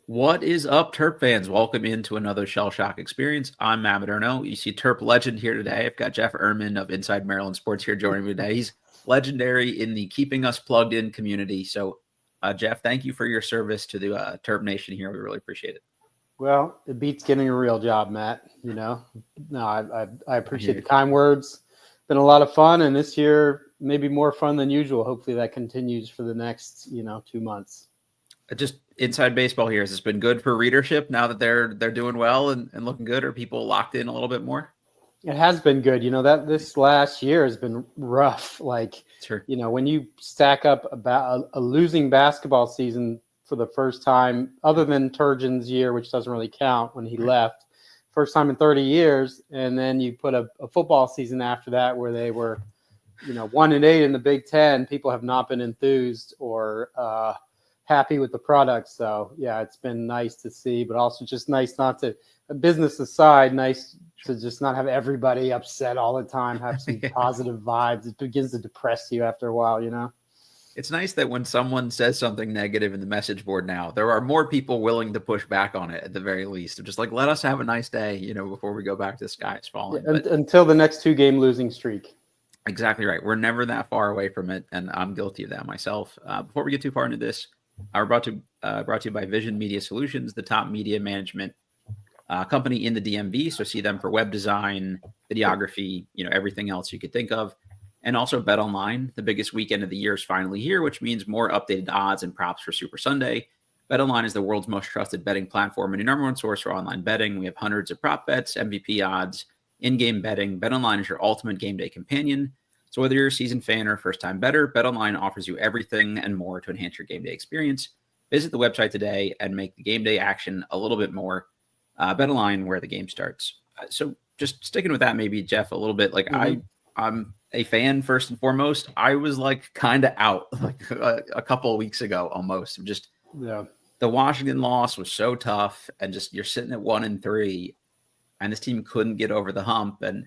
What is up, Terp fans? Welcome into another Shell Shock experience. I'm Matt Moderno. You see Terp legend here today. I've got Jeff Ermann of Inside Maryland Sports here joining me today. He's legendary in the keeping us plugged in community. So, Jeff, thank you for your service to the Terp Nation here. We really appreciate it. Well, it beats getting a real job, Matt. You know, no, I appreciate the kind words. Been a lot of fun, and this year maybe more fun than usual. Hopefully that continues for the next 2 months. Just inside baseball here. Has this been good for readership now that they're doing well and looking good? Are people locked in a little bit more? It has been good. That this last year has been rough. Sure. When you stack up about a losing basketball season for the first time, other than Turgeon's year, which doesn't really count when he left, first time in 30 years, and then you put a football season after that where they were, 1-8 in the Big Ten. People have not been enthused or happy with the product. So yeah, it's been nice to see, but also just nice not to, business aside, nice to just not have everybody upset all the time, have some positive vibes. It begins to depress you after a while, It's nice that when someone says something negative in the message board now, there are more people willing to push back on it at the very least. Just like, let us have a nice day, before we go back to the sky is falling. Yeah, until the next 2-game losing streak. Exactly right. We're never that far away from it, and I'm guilty of that myself. Before we get too far into this, we're brought to you by Vision Media Solutions, the top media management company in the DMV. So see them for web design, videography, everything else you could think of. And also BetOnline. The biggest weekend of the year is finally here, which means more updated odds and props for Super Sunday. BetOnline is the world's most trusted betting platform and your number one source for online betting. We have hundreds of prop bets, MVP odds, in-game betting. BetOnline is your ultimate game day companion. So whether you're a seasoned fan or a first-time bettor, BetOnline offers you everything and more to enhance your game day experience. Visit the website today and make the game day action a little bit more. BetOnline, where the game starts. So just sticking with that, maybe, Jeff, a little bit. I'm a fan first and foremost. I was kind of out a couple of weeks ago almost. The Washington loss was so tough, and just you're sitting at 1-3, and this team couldn't get over the hump. And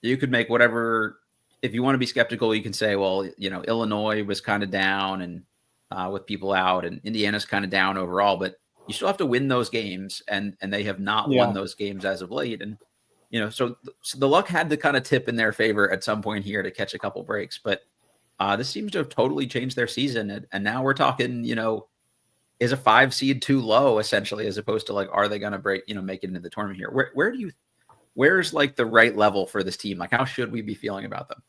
you could make whatever, if you want to be skeptical, you can say, well, Illinois was kind of down and with people out, and Indiana's kind of down overall, but you still have to win those games, and they have not won those games as of late. And so the luck had to kind of tip in their favor at some point here to catch a couple breaks. But this seems to have totally changed their season. And now we're talking, is a 5 seed too low, essentially, as opposed to are they going to break, make it into the tournament here? Where's the right level for this team? How should we be feeling about them?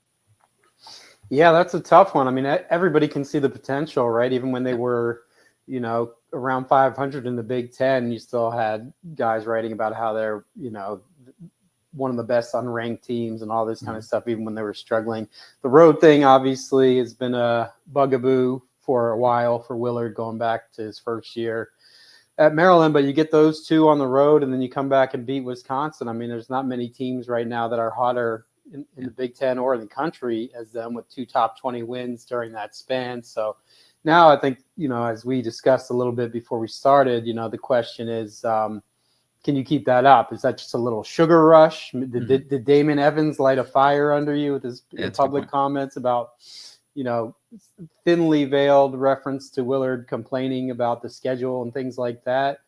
Yeah, that's a tough one. I mean, everybody can see the potential, right? Even when they were, around 500 in the Big Ten, you still had guys writing about how they're, one of the best unranked teams and all this kind of stuff, even when they were struggling. The road thing obviously has been a bugaboo for a while for Willard, going back to his first year at Maryland, but you get those two on the road and then you come back and beat Wisconsin. I mean, there's not many teams right now that are hotter in the Big Ten or in the country as them, with 2 top 20 wins during that span. So now I think, as we discussed a little bit before we started, the question is, can you keep that up? Is that just a little sugar rush? Did Damon Evans light a fire under you with his public comments about, thinly veiled reference to Willard complaining about the schedule and things like that?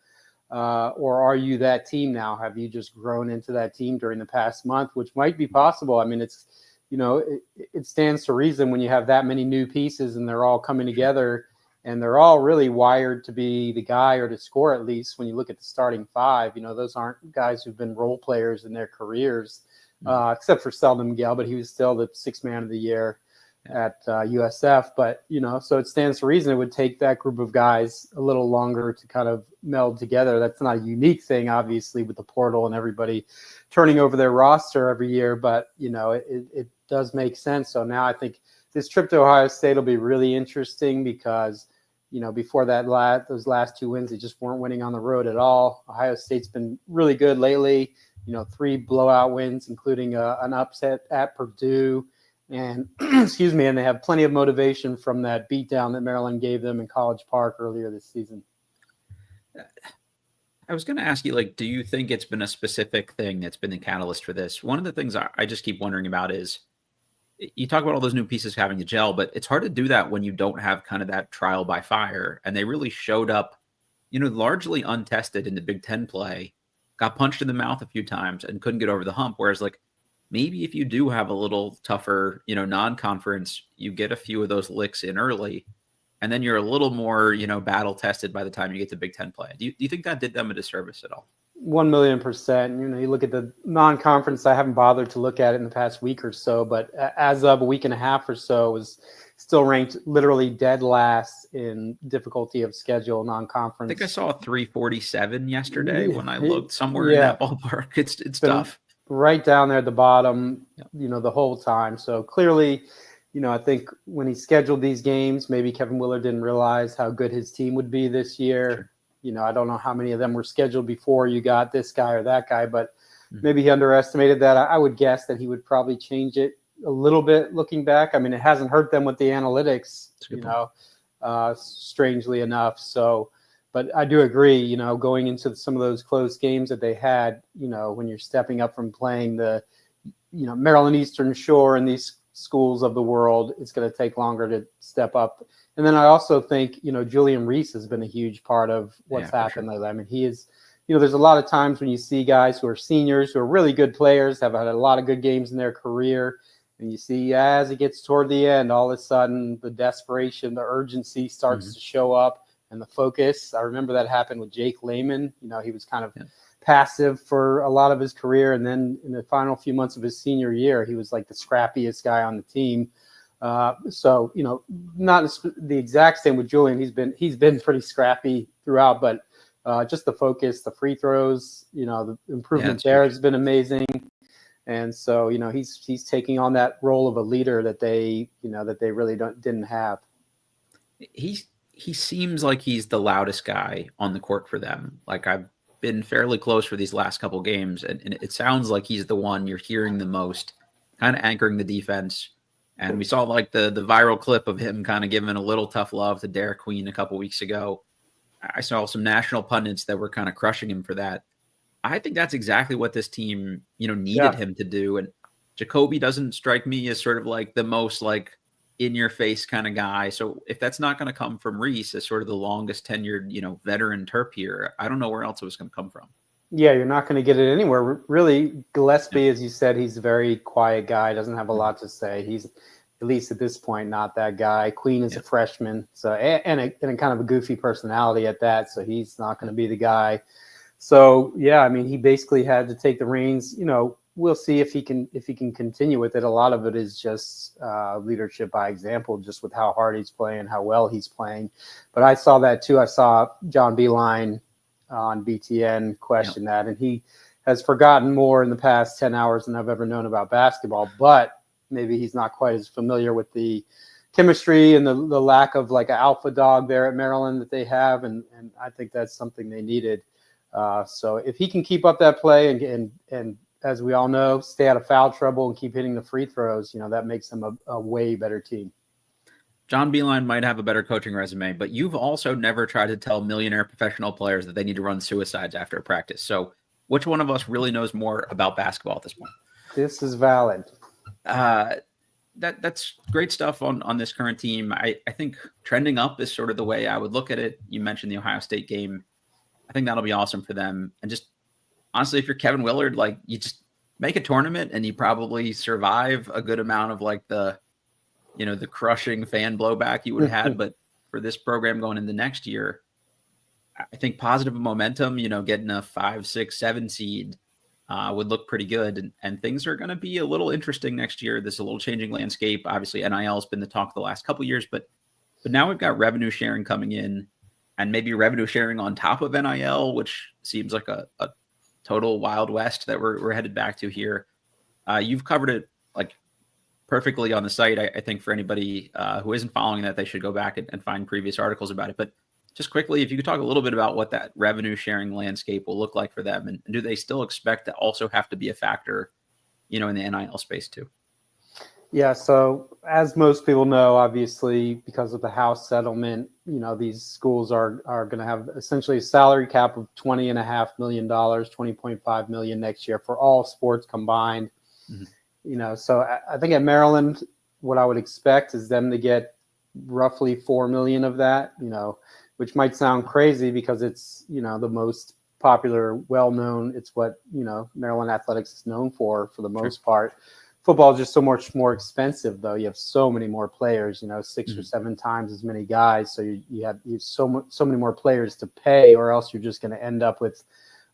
Or are you that team now? Have you just grown into that team during the past month, which might be possible? I mean, it's, it stands to reason when you have that many new pieces and they're all coming together and they're all really wired to be the guy or to score, at least when you look at the starting 5. Those aren't guys who've been role players in their careers, except for Selden Miguel, but he was still the 6th man of the year at USF. But, so it stands to reason it would take that group of guys a little longer to kind of meld together. That's not a unique thing, obviously, with the portal and everybody turning over their roster every year, but, it does make sense. So now I think this trip to Ohio State will be really interesting because, before that those last 2 wins, they just weren't winning on the road at all. Ohio State's been really good lately, 3 blowout wins, including an upset at Purdue. And excuse me, and they have plenty of motivation from that beatdown that Maryland gave them in College Park earlier this season. I was going to ask you, do you think it's been a specific thing that's been the catalyst for this? One of the things I just keep wondering about is, you talk about all those new pieces having to gel, but it's hard to do that when you don't have kind of that trial by fire. And they really showed up largely untested in the Big Ten play, got punched in the mouth a few times and couldn't get over the hump. Whereas like maybe if you do have a little tougher, non-conference, you get a few of those licks in early, and then you're a little more, battle tested by the time you get to Big Ten play. Do you think that did them a disservice at all? 1,000,000%. You look at the non-conference. I haven't bothered to look at it in the past week or so, but as of a week and a half or so, it was still ranked literally dead last in difficulty of schedule non-conference. I think I saw 347 yesterday when I looked somewhere in that ballpark. It's tough. Right down there at the bottom, the whole time. So clearly, I think when he scheduled these games, maybe Kevin Willard didn't realize how good his team would be this year. Sure. I don't know how many of them were scheduled before you got this guy or that guy, but maybe he underestimated that. I would guess that he would probably change it a little bit looking back. I mean, it hasn't hurt them with the analytics, strangely enough. So, but I do agree, going into some of those close games that they had, when you're stepping up from playing the, Maryland Eastern Shore and these schools of the world, it's going to take longer to step up. And then I also think, Julian Reese has been a huge part of what's happened lately. I mean, he is, there's a lot of times when you see guys who are seniors, who are really good players, have had a lot of good games in their career. And you see as it gets toward the end, all of a sudden the desperation, the urgency starts to show up and the focus. I remember that happened with Jake Lehman. He was kind of passive for a lot of his career. And then in the final few months of his senior year, he was like the scrappiest guy on the team. So, not the exact same with Julian. He's been pretty scrappy throughout, but just the focus, the free throws, the improvement there has been amazing. And so, he's taking on that role of a leader that they really didn't have. He seems like he's the loudest guy on the court for them. Like I've been fairly close for these last couple games, and it sounds like he's the one you're hearing the most, kind of anchoring the defense. And we saw like the viral clip of him kind of giving a little tough love to Derek Queen a couple weeks ago. I saw some national pundits that were kind of crushing him for that. I think that's exactly what this team, needed him to do. And Jacoby doesn't strike me as sort of like the most like in your face kind of guy. So if that's not going to come from Reese as sort of the longest tenured, veteran Terp here, I don't know where else it was going to come from. Yeah, you're not going to get it anywhere. Really, Gillespie, as you said, he's a very quiet guy, doesn't have a lot to say. He's, at least at this point, not that guy. Queen is a freshman, so and a kind of a goofy personality at that, so he's not going to be the guy. So, yeah, I mean, he basically had to take the reins. We'll see if he can continue with it. A lot of it is just leadership by example, just with how hard he's playing, how well he's playing. But I saw that, too. I saw John Beeline on BTN question that, and he has forgotten more in the past 10 hours than I've ever known about basketball, but maybe he's not quite as familiar with the chemistry and the lack of like an alpha dog there at Maryland that they have, and I think that's something they needed. So if he can keep up that play and as we all know, stay out of foul trouble and keep hitting the free throws, that makes them a way better team. John Beeline might have a better coaching resume, but you've also never tried to tell millionaire professional players that they need to run suicides after a practice. So which one of us really knows more about basketball at this point? This is valid. That's great stuff on this current team. I think trending up is sort of the way I would look at it. You mentioned the Ohio State game. I think that'll be awesome for them. And just honestly, if you're Kevin Willard, like you just make a tournament and you probably survive a good amount of like the crushing fan blowback you would have had. But for this program going into next year, I think positive momentum, getting a 5, 6, 7 seed would look pretty good. And things are going to be a little interesting next year. There's a little changing landscape. Obviously, NIL has been the talk the last couple of years, but now we've got revenue sharing coming in and maybe revenue sharing on top of NIL, which seems like a total Wild West that we're headed back to here. You've covered it like perfectly on the site. I think for anybody who isn't following that, they should go back and find previous articles about it. But just quickly, if you could talk a little bit about what that revenue sharing landscape will look like for them, and do they still expect to also have to be a factor, in the NIL space too? Yeah. So as most people know, obviously, because of the House settlement, these schools are going to have essentially a salary cap of $20.5 million, $20.5 million next year for all sports combined. Mm-hmm. So I think at Maryland, what I would expect is them to get roughly $4 million of that. which might sound crazy because it's, the most popular, well-known. It's what, Maryland athletics is known for the most part. Football is just so much more expensive, though. You have so many more players, 6 or 7 times as many guys. So you have so many more players to pay, or else you're just going to end up with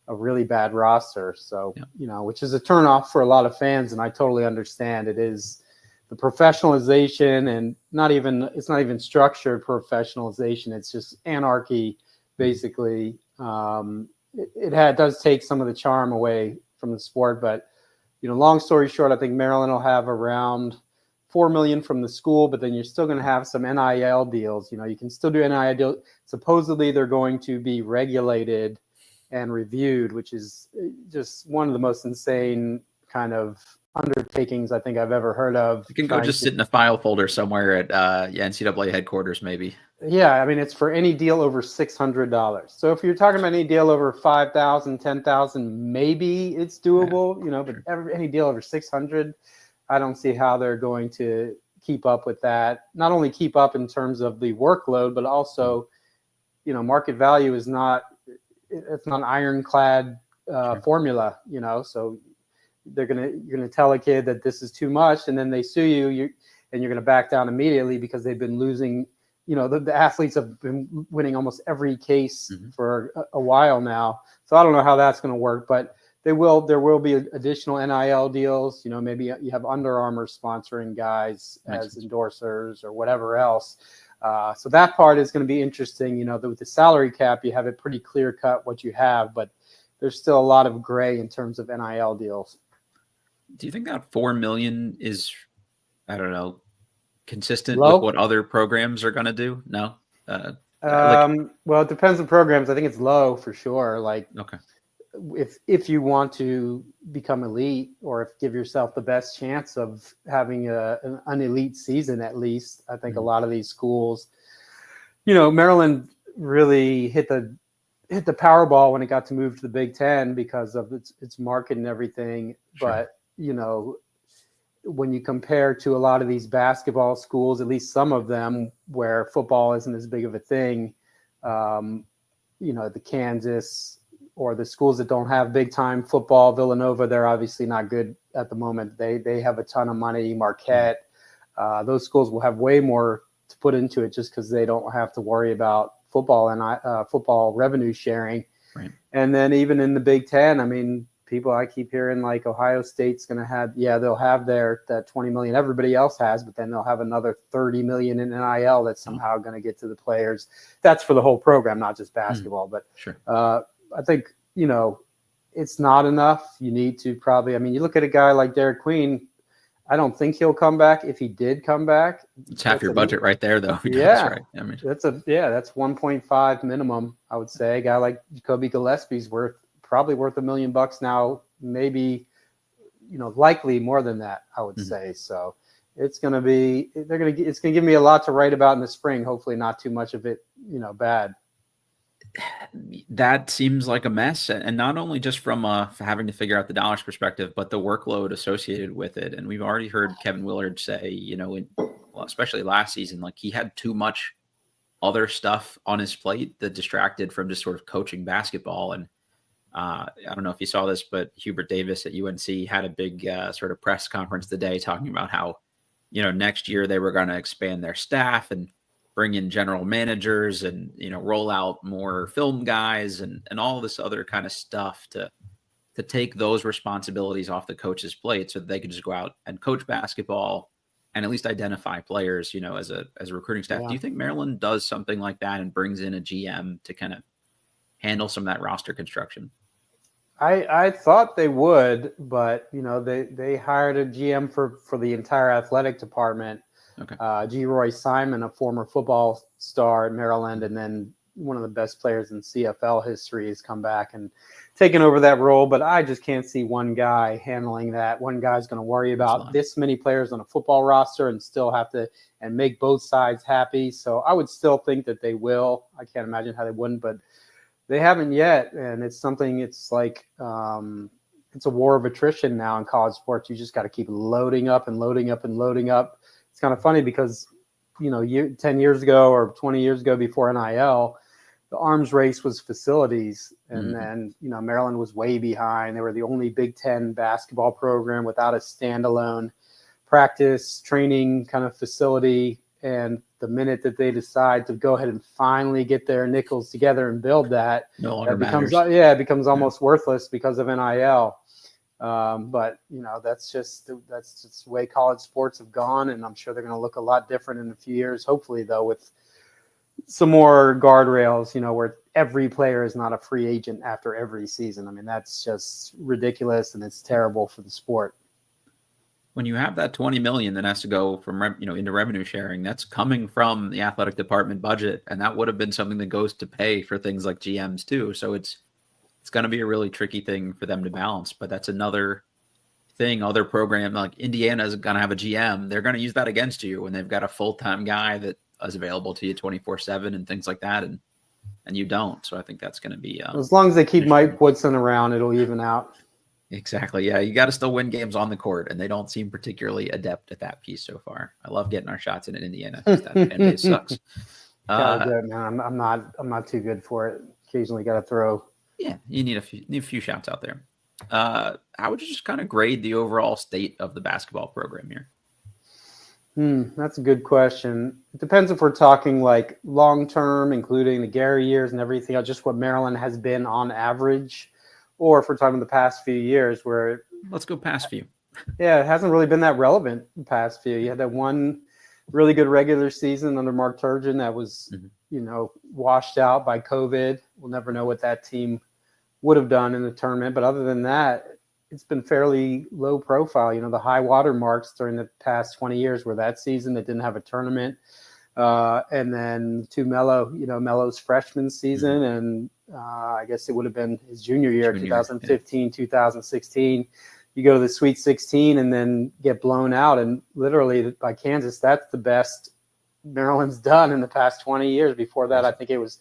a really bad roster. So, which is a turnoff for a lot of fans. And I totally understand. It is the professionalization, and it's not even structured professionalization. It's just anarchy, basically. It does take some of the charm away from the sport, but long story short, I think Maryland will have around $4 million from the school, but then you're still going to have some NIL deals. You can still do NIL deals. Supposedly they're going to be regulated and reviewed, which is just one of the most insane kind of undertakings I think I've ever heard of. You can go just sit in a file folder somewhere at NCAA headquarters, maybe. Yeah, I mean, it's for any deal over $600. So if you're talking about any deal over $5,000, $10,000, maybe it's doable, but any deal over $600, I don't see how they're going to keep up with that. Not only keep up in terms of the workload, but also, market value is not an ironclad formula, so you're gonna tell a kid that this is too much, and then they sue you, and you're gonna back down immediately because they've been losing. The athletes have been winning almost every case for a while now. So I don't know how that's going to work, but there will be additional NIL deals. Maybe you have Under Armour sponsoring guys as endorsers or whatever else. So that part is going to be interesting. With the salary cap, you have it pretty clear cut what you have, but there's still a lot of gray in terms of NIL deals. Do you think that $4 million is, I don't know, consistent Low? with what other programs are going to do? No. Well, it depends on programs. I think it's low for sure. Okay. If you want to become elite, or give yourself the best chance of having an elite season, at least, I think a lot of these schools, Maryland really hit the Powerball when it got to move to the Big Ten because of its market and everything. Sure. But when you compare to a lot of these basketball schools, at least some of them where football isn't as big of a thing, the Kansas or the schools that don't have big time football, Villanova, they're obviously not good at the moment. They have a ton of money. Marquette, those schools will have way more to put into it just because they don't have to worry about football and football revenue sharing. Right. And then even in the Big Ten, I mean, I keep hearing Ohio State's going to have, they'll have that 20 million everybody else has, but then they'll have another 30 million in NIL that's somehow going to get to the players. That's for the whole program, not just basketball. But sure. I think, it's not enough. You need to probably, you look at a guy like Derek Queen, I don't think he'll come back. If he did come back, it's half your budget right there, though. Yeah, right. That's 1.5 minimum, I would say. A guy like Jacoby Gillespie's probably worth $1 million now, maybe, likely more than that, I would say. So it's going to give me a lot to write about in the spring. Hopefully not too much of it, bad. That seems like a mess, and not only just from having to figure out the dollars perspective, but the workload associated with it. And we've already heard Kevin Willard say, especially last season, he had too much other stuff on his plate that distracted from just sort of coaching basketball. And I don't know if you saw this, but Hubert Davis at UNC had a big sort of press conference today talking about how, next year they were going to expand their staff and bring in general managers and, roll out more film guys and all this other kind of stuff to take those responsibilities off the coach's plate so that they could just go out and coach basketball and at least identify players, as a recruiting staff. Yeah. Do you think Maryland does something like that and brings in a GM to kind of handle some of that roster construction? I thought they would, but they hired a GM for the entire athletic department. Okay. G. Roy Simon, a former football star at Maryland, and then one of the best players in CFL history, has come back and taken over that role. But I just can't see one guy handling that. One guy's going to worry about this many players on a football roster and still have to make both sides happy. So I would still think that they will. I can't imagine how they wouldn't, but they haven't yet. And it's something, it's like it's a war of attrition now in college sports. You just got to keep loading up and loading up and loading up. It's kind of funny because, 10 years ago or 20 years ago before NIL, the arms race was facilities. And then, Maryland was way behind. They were the only Big Ten basketball program without a standalone practice, training kind of facility. And the minute that they decide to go ahead and finally get their nickels together and build that, No longer becomes, matters. it becomes almost worthless because of NIL. But that's just the way college sports have gone, and I'm sure they're going to look a lot different in a few years. Hopefully, though, with some more guardrails, where every player is not a free agent after every season. I mean, that's just ridiculous, and it's terrible for the sport. When you have that 20 million that has to go from into revenue sharing, that's coming from the athletic department budget, and that would have been something that goes to pay for things like GMs too. So it's going to be a really tricky thing for them to balance. But that's another thing. Other program like Indiana is going to have a GM. They're going to use that against you when they've got a full-time guy that is available to you 24/7 and things like that, and you don't. So I think that's going to be as long as they keep Mike Woodson around, it'll even out. Exactly. Yeah, you got to still win games on the court, and they don't seem particularly adept at that piece so far. I love getting our shots in Indiana. That fan base sucks. Good, man. I'm not too good for it. Occasionally, got to throw. Yeah, you need a few shots out there. How would you just kind of grade the overall state of the basketball program here? That's a good question. It depends if we're talking like long term, including the Gary years and everything else, just what Maryland has been on average, or if we're talking the past few years where. Let's go past few. Yeah, it hasn't really been that relevant the past few. You had that one really good regular season under Mark Turgeon that was, washed out by COVID. We'll never know what that team would have done in the tournament. But other than that, it's been fairly low profile. The high water marks during the past 20 years were that season that didn't have a tournament. And then Melo's freshman season. And I guess it would have been his junior year, 2015, 2016. You go to the Sweet 16 and then get blown out. And literally by Kansas, that's the best Maryland's done in the past 20 years. Before that, I think it was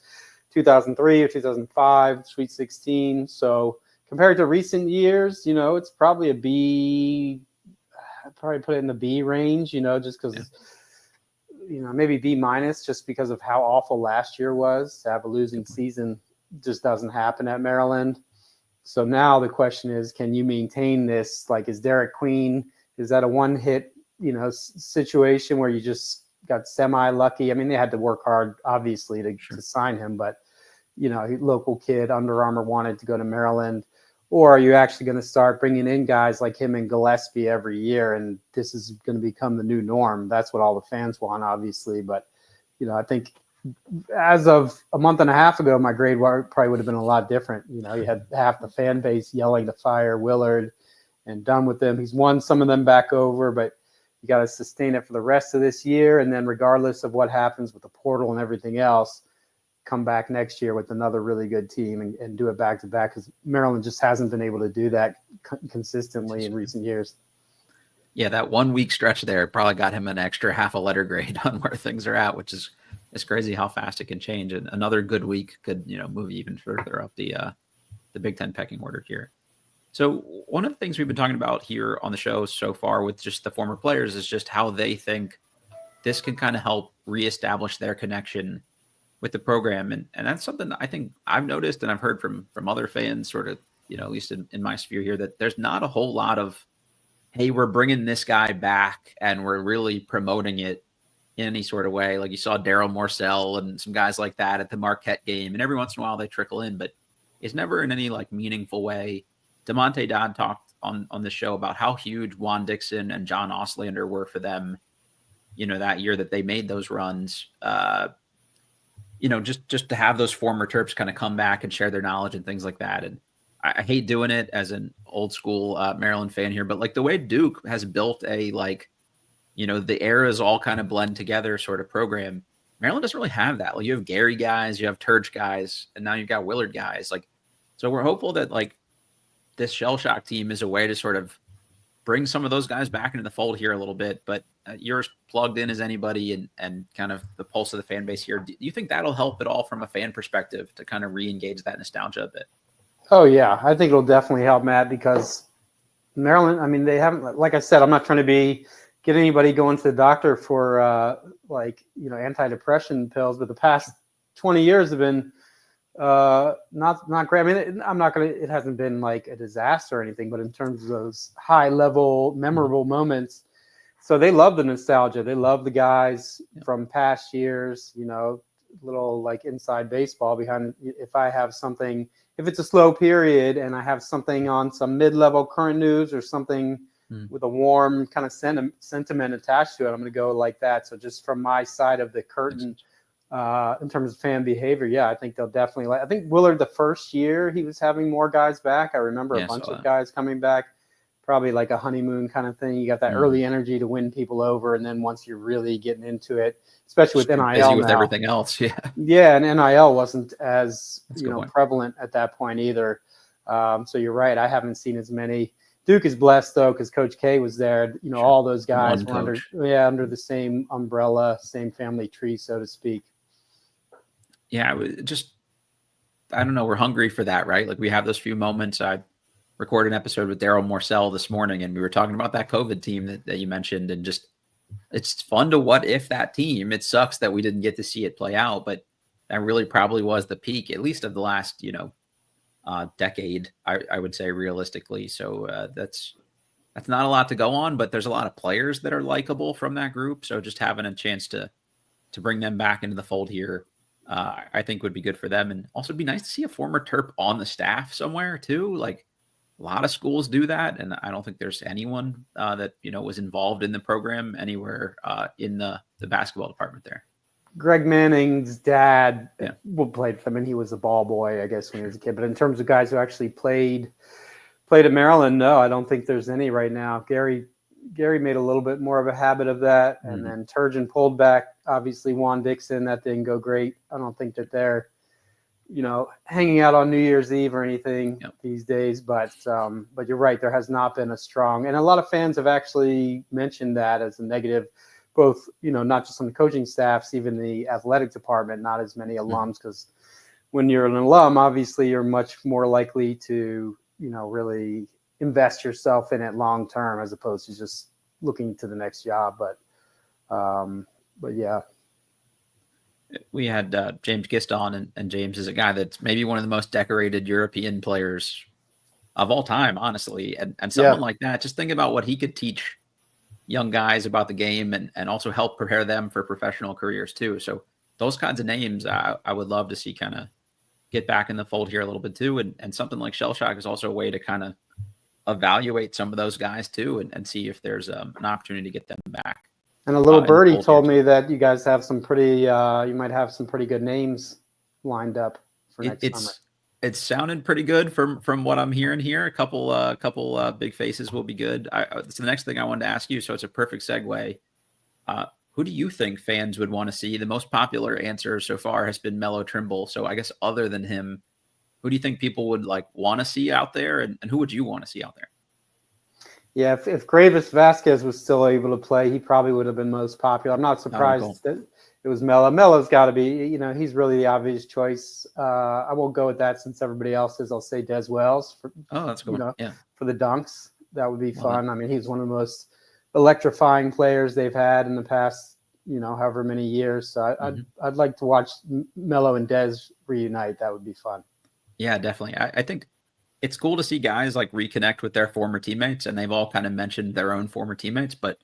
2003 or 2005, Sweet 16. So compared to recent years, it's probably a B. I'd probably put it in the B range, just because, maybe B minus, just because of how awful last year was. To have a losing season just doesn't happen at Maryland. So now the question is, can you maintain this? Like, is Derek Queen, is that a one-hit, situation where you just got semi-lucky? I mean, they had to work hard, obviously, to sign him, but, local kid, Under Armour wanted to go to Maryland. Or are you actually going to start bringing in guys like him and Gillespie every year, and this is going to become the new norm? That's what all the fans want, obviously. But, I think as of a month and a half ago, my grade probably would have been a lot different. You had half the fan base yelling to fire Willard and done with them. He's won some of them back over, but you got to sustain it for the rest of this year. And then regardless of what happens with the portal and everything else, come back next year with another really good team and do it back to back, because Maryland just hasn't been able to do that consistently in recent years. Yeah, that 1 week stretch there probably got him an extra half a letter grade on where things are at, which is it's crazy how fast it can change. And another good week could, move even further up the Big Ten pecking order here. So one of the things we've been talking about here on the show so far with just the former players is just how they think this can kind of help reestablish their connection with the program. And that's something that I think I've noticed and I've heard from other fans sort of, at least in my sphere here, that there's not a whole lot of, hey, we're bringing this guy back and we're really promoting it in any sort of way. Like you saw Daryl Morcell and some guys like that at the Marquette game. And every once in a while they trickle in, but it's never in any like meaningful way. DeMonte Dodd talked on the show about how huge Juan Dixon and John Oslander were for them, that year that they made those runs. Just to have those former Terps kind of come back and share their knowledge and things like that. And I hate doing it as an old school Maryland fan here, but like the way Duke has built a the eras all kind of blend together sort of program. Maryland doesn't really have that. Like you have Gary guys, you have Turge guys, and now you've got Willard guys. So we're hopeful that this shell shock team is a way to sort of bring some of those guys back into the fold here a little bit. But you're as plugged in as anybody and kind of the pulse of the fan base here. Do you think that'll help at all from a fan perspective to kind of re-engage that nostalgia a bit? Oh, yeah. I think it'll definitely help, Matt, because Maryland, I mean, they haven't, like I said, I'm not trying to get anybody going to the doctor for antidepressant pills, but the past 20 years have been Not great. I mean, I'm not gonna. It hasn't been like a disaster or anything, but in terms of those high level, memorable moments, so they love the nostalgia. They love the guys from past years. Little like inside baseball behind. If I have something, if it's a slow period and I have something on some mid-level current news or something with a warm kind of sentiment attached to it, I'm going to go like that. So just from my side of the curtain. In terms of fan behavior, yeah, I think they'll definitely I think Willard, the first year he was having more guys back. I remember a bunch of guys coming back, probably like a honeymoon kind of thing. You got that early energy to win people over, and then once you're really getting into it, especially with NIL busy with now, everything else, yeah, and NIL wasn't as point. prevalent at that point either. So you're right. I haven't seen as many. Duke is blessed though, because Coach K was there. All those guys were under the same umbrella, same family tree, so to speak. Yeah, I don't know. We're hungry for that, right? Like we have those few moments. I recorded an episode with Daryl Morcell this morning, and we were talking about that COVID team that you mentioned, and just it's fun to what if that team. It sucks that we didn't get to see it play out, but that really probably was the peak, at least of the last decade. I would say realistically. So that's not a lot to go on, but there's a lot of players that are likable from that group. So just having a chance to bring them back into the fold here. I think would be good for them. And also it'd be nice to see a former Terp on the staff somewhere too. Like a lot of schools do that. And I don't think there's anyone that, was involved in the program anywhere in the basketball department there. Greg Manning's dad played for him, and he was a ball boy, I guess, when he was a kid. But in terms of guys who actually played at Maryland, no, I don't think there's any right now. Gary made a little bit more of a habit of that, and then Turgeon pulled back. Obviously, Juan Dixon, that didn't go great. I don't think that they're, hanging out on New Year's Eve or anything these days. But you're right, there has not been a strong, and a lot of fans have actually mentioned that as a negative, both not just on the coaching staffs, even the athletic department. Not as many alums, because when you're an alum, obviously you're much more likely to really invest yourself in it long term, as opposed to just looking to the next job. But yeah, we had James Gist on, and James is a guy that's maybe one of the most decorated European players of all time, honestly. And someone like that, just think about what he could teach young guys about the game, and also help prepare them for professional careers too. So those kinds of names, I would love to see kind of get back in the fold here a little bit too. And something like Shell Shock is also a way to kind of evaluate some of those guys too, and see if there's an opportunity to get them back. And a little birdie told me that you guys have some pretty, you might have some pretty good names lined up for next summer. It's sounded pretty good from what I'm hearing here. A couple big faces will be good. It's the next thing I wanted to ask you, so it's a perfect segue. Who do you think fans would want to see? The most popular answer so far has been Melo Trimble. So I guess other than him, who do you think people would want to see out there, and who would you want to see out there? Yeah, if Gravis Vasquez was still able to play, he probably would have been most popular. I'm not surprised that it was Melo. Melo's got to be, he's really the obvious choice. I won't go with that since everybody else is. I'll say Des Wells for, that's cool. For the dunks. That would be fun. I mean, he's one of the most electrifying players they've had in the past, however many years. So I'd like to watch Melo and Des reunite. That would be fun. Yeah, definitely. I think it's cool to see guys reconnect with their former teammates, and they've all kind of mentioned their own former teammates, but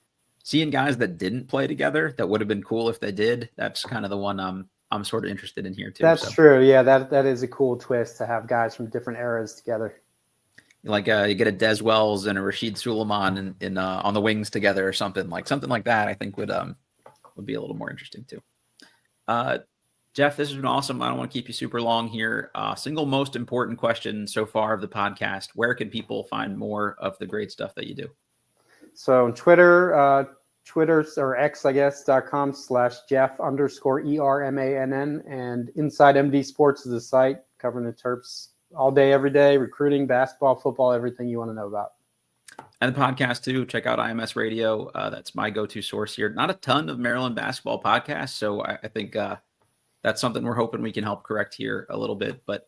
seeing guys that didn't play together, that would have been cool if they did. That's kind of the one I'm sort of interested in here too. That's true. Yeah, that is a cool twist to have guys from different eras together. You get a Des Wells and a Rashid Suleiman in on the wings together, or something like that. I think would be a little more interesting too. Jeff, this has been awesome. I don't want to keep you super long here. Single most important question so far of the podcast: where can people find more of the great stuff that you do? So on Twitter, or X, I guess, .com/Jeff_ERMANN, and Inside MD Sports is the site covering the Terps all day, every day, recruiting, basketball, football, everything you want to know about. And the podcast too. Check out IMS Radio. That's my go-to source here. Not a ton of Maryland basketball podcasts, so I think that's something we're hoping we can help correct here a little bit. But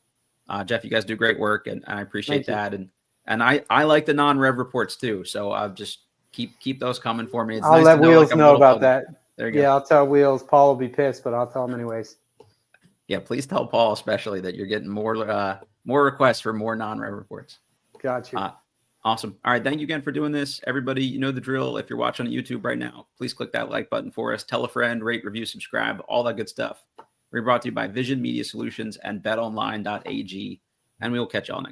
Jeff, you guys do great work, and I appreciate that. And I like the non-rev reports too. So I'll just keep those coming for me. It's I'll nice let to Wheels know about that. There you go. Yeah, I'll tell Wheels. Paul will be pissed, but I'll tell him anyways. Yeah, please tell Paul especially that you're getting more requests for more non-rev reports. Got you. Awesome. All right. Thank you again for doing this. Everybody, you know the drill. If you're watching on YouTube right now, please click that like button for us. Tell a friend, rate, review, subscribe, all that good stuff. We're brought to you by Vision Media Solutions and betonline.ag. And we will catch y'all next time.